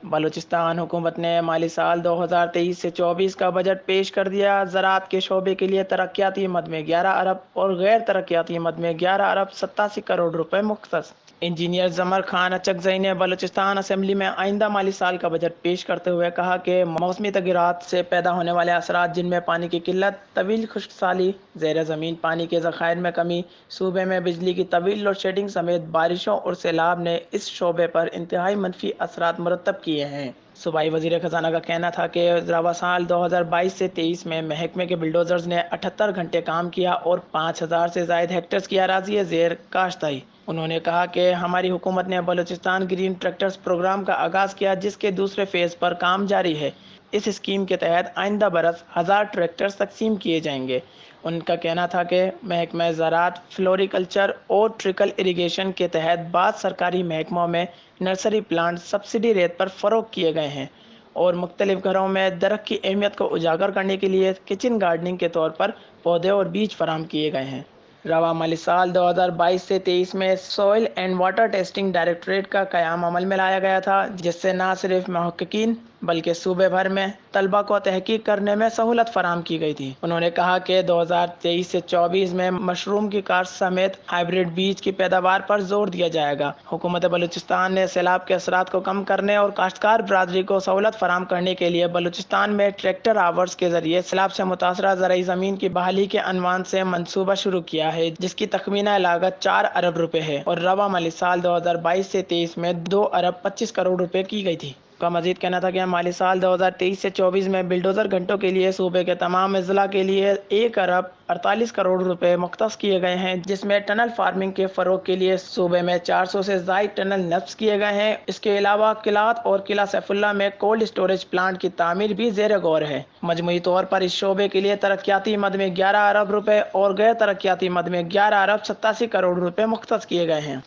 بلوچستان حکومت نے مالی سال 2023 سے 24 کا بجٹ پیش کر دیا۔ زراعت کے شعبے کے لیے ترقیاتی مد میں 11 ارب اور غیر ترقیاتی مد میں 11 ارب 87 کروڑ روپے مختص۔ انجینئر زمر خان اچکزئی نے بلوچستان اسمبلی میں آئندہ مالی سال کا بجٹ پیش کرتے ہوئے کہا کہ موسمی تغیرات سے پیدا ہونے والے اثرات، جن میں پانی کی قلت، طویل خشک سالی، زیر زمین پانی کے ذخائر میں کمی، صوبے میں بجلی کی طویل لوڈ شیڈنگ سمیت بارشوں اور سیلاب نے اس شعبے پر انتہائی منفی اثرات مرتب کیے ہیں۔ صوبائی وزیر خزانہ کا کہنا تھا کہ رواں سال 2022 سے 23 میں محکمے کے بلڈوزرز نے 78 گھنٹے کام کیا اور 5000 سے زائد ہیکٹرز کی اراضی زیر کاشت آئی۔ انہوں نے کہا کہ ہماری حکومت نے بلوچستان گرین ٹریکٹرز پروگرام کا آغاز کیا، جس کے دوسرے فیز پر کام جاری ہے۔ اس اسکیم کے تحت آئندہ برس 1000 ٹریکٹرز تقسیم کیے جائیں گے۔ ان کا کہنا تھا کہ محکمہ زراعت، فلوری کلچر اور ٹرکل اریگیشن کے تحت بعض سرکاری محکموں میں نرسری پلانٹ سبسڈی ریٹ پر فروغ کیے گئے ہیں اور مختلف گھروں میں درخت کی اہمیت کو اجاگر کرنے کے لیے کچن گارڈننگ کے طور پر پودے اور بیج فراہم کیے گئے ہیں۔ رواں مالی سال 2022 سے 23 میں soil and water testing directorate کا قیام عمل میں لایا گیا تھا، جس سے نہ صرف محققین بلکہ صوبے بھر میں طلباء کو تحقیق کرنے میں سہولت فراہم کی گئی تھی۔ انہوں نے کہا کہ 2023 سے 24 میں مشروم کی کاشت سمیت ہائیبرڈ بیج کی پیداوار پر زور دیا جائے گا۔ حکومت بلوچستان نے سیلاب کے اثرات کو کم کرنے اور کاشتکار برادری کو سہولت فراہم کرنے کے لیے بلوچستان میں ٹریکٹر آورز کے ذریعے سیلاب سے متاثرہ زرعی زمین کی بحالی کے عنوان سے منصوبہ شروع کیا ہے، جس کی تخمینہ لاگت 4 ارب روپے ہے اور رواں مالی سال 2022 سے 23 میں 2 ارب 25 کروڑ روپے کی گئی تھی۔ کا مزید کہنا تھا کہ مالی سال 2023 سے 24 میں بلڈوزر گھنٹوں کے لیے صوبے کے تمام اضلاع کے لیے 1 ارب 48 کروڑ روپے مختص کیے گئے ہیں، جس میں ٹنل فارمنگ کے فروغ کے لیے صوبے میں 400 سے زائد ٹنل نصب کیے گئے ہیں۔ اس کے علاوہ قلعت اور قلعہ سیف اللہ میں کولڈ اسٹوریج پلانٹ کی تعمیر بھی زیر غور ہے۔ مجموعی طور پر اس شعبے کے لیے ترقیاتی مد میں 11 ارب روپے اور غیر ترقیاتی مد میں 11 ارب 87 کروڑ روپے مختص کیے گئے ہیں۔